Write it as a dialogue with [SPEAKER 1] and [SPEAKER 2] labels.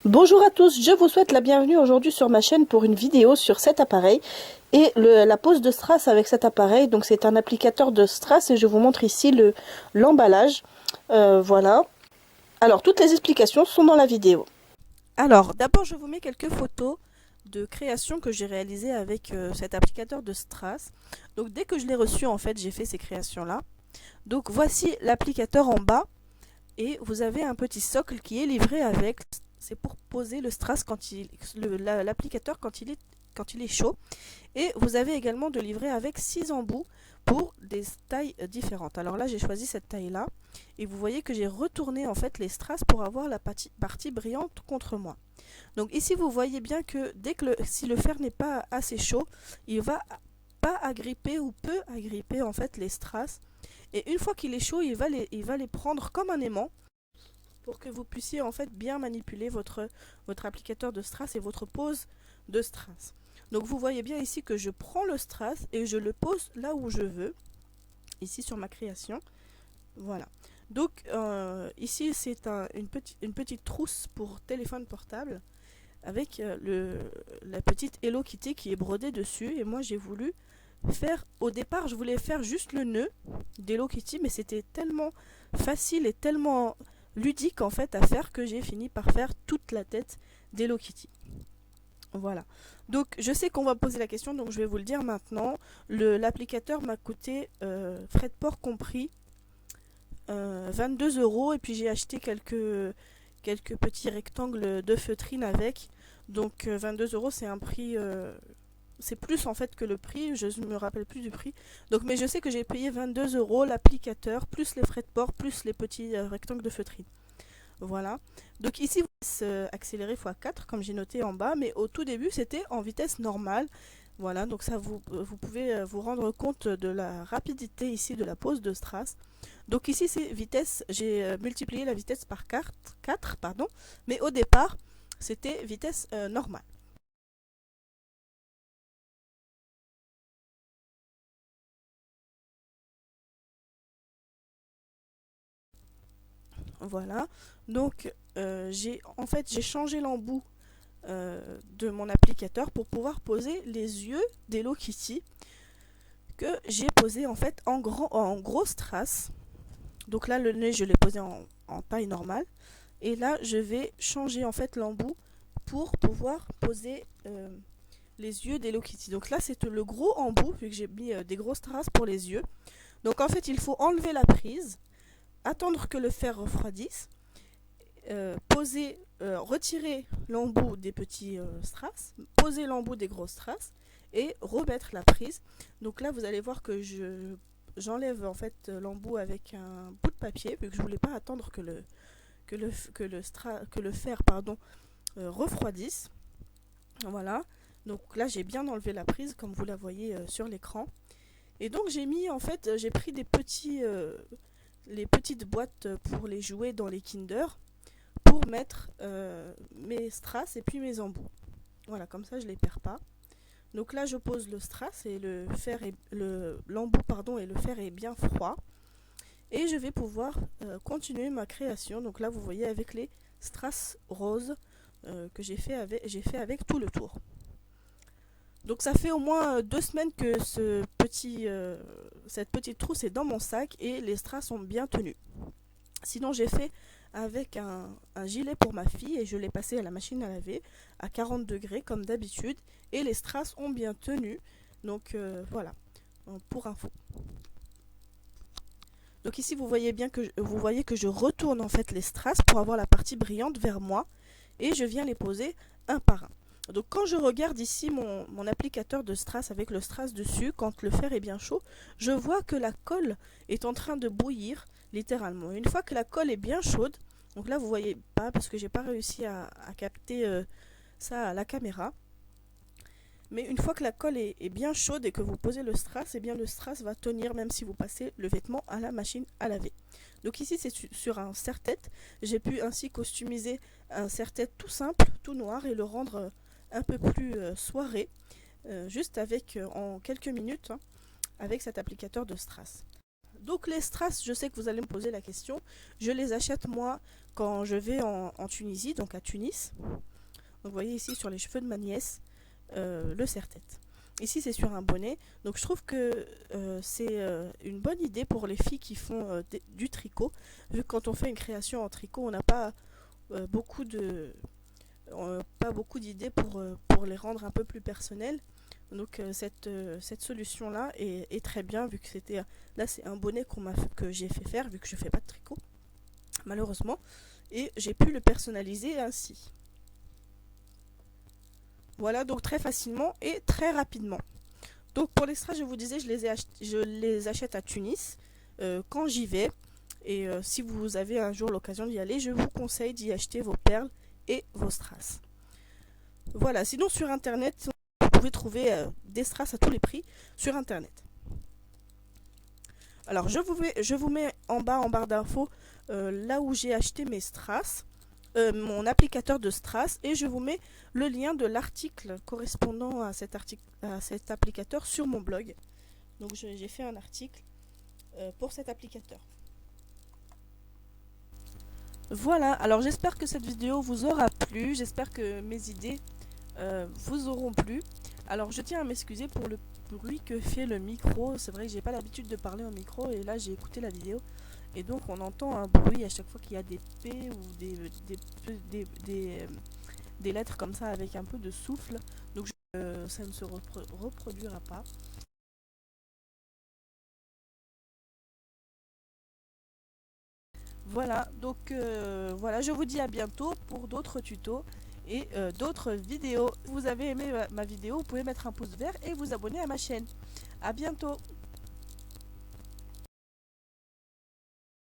[SPEAKER 1] Bonjour à tous, je vous souhaite la bienvenue aujourd'hui sur ma chaîne pour une vidéo sur cet appareil et la pose de strass avec cet appareil. Donc c'est un applicateur de strass et je vous montre ici l'emballage. Voilà. Alors toutes les explications sont dans la vidéo. Alors d'abord je vous mets quelques photos de créations que j'ai réalisées avec cet applicateur de strass. Donc dès que je l'ai reçu en fait j'ai fait ces créations là. Donc voici l'applicateur en bas et vous avez un petit socle qui est livré avec. C'est pour poser le strass quand l'applicateur quand il est chaud. Et vous avez également de livrer avec 6 embouts pour des tailles différentes. Alors là j'ai choisi cette taille là et vous voyez que j'ai retourné en fait les strass pour avoir la partie brillante contre moi. Donc ici vous voyez bien que si le fer n'est pas assez chaud, il va pas agripper ou peut agripper en fait les strass. Et une fois qu'il est chaud, il va les prendre comme un aimant pour que vous puissiez en fait bien manipuler votre applicateur de strass et votre pose de strass. Donc vous voyez bien ici que je prends le strass et je le pose là où je veux, ici sur ma création. Voilà. Donc ici c'est une petite trousse pour téléphone portable avec la petite Hello Kitty qui est brodée dessus. Et moi j'ai voulu faire, au départ je voulais faire juste le nœud d'Hello Kitty, mais c'était tellement facile et tellement ludique en fait à faire que j'ai fini par faire toute la tête d'Hello Kitty. Voilà. Donc je sais qu'on va me poser la question, donc je vais vous le dire maintenant. L'applicateur m'a coûté, frais de port compris, 22 € et puis j'ai acheté quelques petits rectangles de feutrine avec. Donc 22 € c'est un prix, c'est plus en fait que le prix, je ne me rappelle plus du prix. Donc, mais je sais que j'ai payé 22 € l'applicateur, plus les frais de port, plus les petits rectangles de feutrine. Voilà. Donc ici, vous pouvez accélérer x4 comme j'ai noté en bas, mais au tout début, c'était en vitesse normale. Voilà, donc ça vous pouvez vous rendre compte de la rapidité ici de la pose de strass. Donc ici, c'est vitesse, j'ai multiplié la vitesse par 4, pardon, mais au départ, c'était vitesse normale. Voilà, donc j'ai changé l'embout de mon applicateur pour pouvoir poser les yeux d'Hello Kitty que j'ai posé en fait en gros strass. Donc là le nez je l'ai posé en taille normale et là je vais changer en fait l'embout pour pouvoir poser les yeux d'Hello Kitty. Donc là c'est le gros embout vu que j'ai mis des gros strass pour les yeux. Donc en fait il faut enlever la prise, attendre que le fer refroidisse, retirer l'embout des petits strass, poser l'embout des gros strass et remettre la prise. Donc là vous allez voir que j'enlève en fait l'embout avec un bout de papier vu que je voulais pas attendre que le fer refroidisse. Voilà. Donc là j'ai bien enlevé la prise comme vous la voyez sur l'écran. Et donc j'ai mis en fait j'ai pris les petites boîtes pour les jouets dans les Kinder pour mettre mes strass et puis mes embouts. Voilà, comme ça je les perds pas. Donc là je pose le strass et l'embout et le fer est bien froid. Et je vais pouvoir continuer ma création. Donc là vous voyez avec les strass roses que j'ai fait avec tout le tour. Donc ça fait au moins 2 semaines que cette petite trousse est dans mon sac et les strass sont bien tenus. Sinon j'ai fait avec un gilet pour ma fille et je l'ai passé à la machine à laver à 40 degrés comme d'habitude et les strass ont bien tenu. Donc voilà, pour info. Donc ici vous voyez bien que je retourne en fait les strass pour avoir la partie brillante vers moi et je viens les poser un par un. Donc quand je regarde ici mon applicateur de strass avec le strass dessus, quand le fer est bien chaud, je vois que la colle est en train de bouillir littéralement. Une fois que la colle est bien chaude, donc là vous voyez pas parce que j'ai pas réussi à capter ça à la caméra. Mais une fois que la colle est bien chaude et que vous posez le strass, et bien le strass va tenir même si vous passez le vêtement à la machine à laver. Donc ici c'est sur un serre-tête. J'ai pu ainsi customiser un serre-tête tout simple, tout noir et le rendre un peu plus soirée, juste avec en quelques minutes avec cet applicateur de strass. Donc les strass, je sais que vous allez me poser la question, je les achète moi quand je vais en Tunisie, donc à Tunis. Donc vous voyez ici sur les cheveux de ma nièce, le serre-tête. Ici c'est sur un bonnet, donc je trouve que c'est une bonne idée pour les filles qui font du tricot, vu que quand on fait une création en tricot, on n'a pas beaucoup d'idées pour les rendre un peu plus personnelles. Donc cette solution là est très bien, vu que là c'est un bonnet que j'ai fait faire, vu que je fais pas de tricot malheureusement, et j'ai pu le personnaliser ainsi. Voilà, donc très facilement et très rapidement. Donc pour les strass, je vous disais, je les achète à Tunis quand j'y vais. Et si vous avez un jour l'occasion d'y aller, je vous conseille d'y acheter vos perles et vos strass. Voilà, sinon sur internet, vous pouvez trouver des strass à tous les prix sur internet. Alors je vous mets en barre d'infos là où j'ai acheté mes strass. Mon applicateur de strass, et je vous mets le lien de l'article correspondant à cet applicateur sur mon blog. Donc j'ai fait un article pour cet applicateur. Voilà, alors j'espère que cette vidéo vous aura plu, j'espère que mes idées vous auront plu. Alors je tiens à m'excuser pour le bruit que fait le micro, c'est vrai que j'ai pas l'habitude de parler au micro, et là j'ai écouté la vidéo. Et donc on entend un bruit à chaque fois qu'il y a des P ou des lettres comme ça avec un peu de souffle. Donc ça ne se reproduira pas. Voilà, donc voilà, je vous dis à bientôt pour d'autres tutos et d'autres vidéos. Si vous avez aimé ma vidéo, vous pouvez mettre un pouce vert et vous abonner à ma chaîne. À bientôt!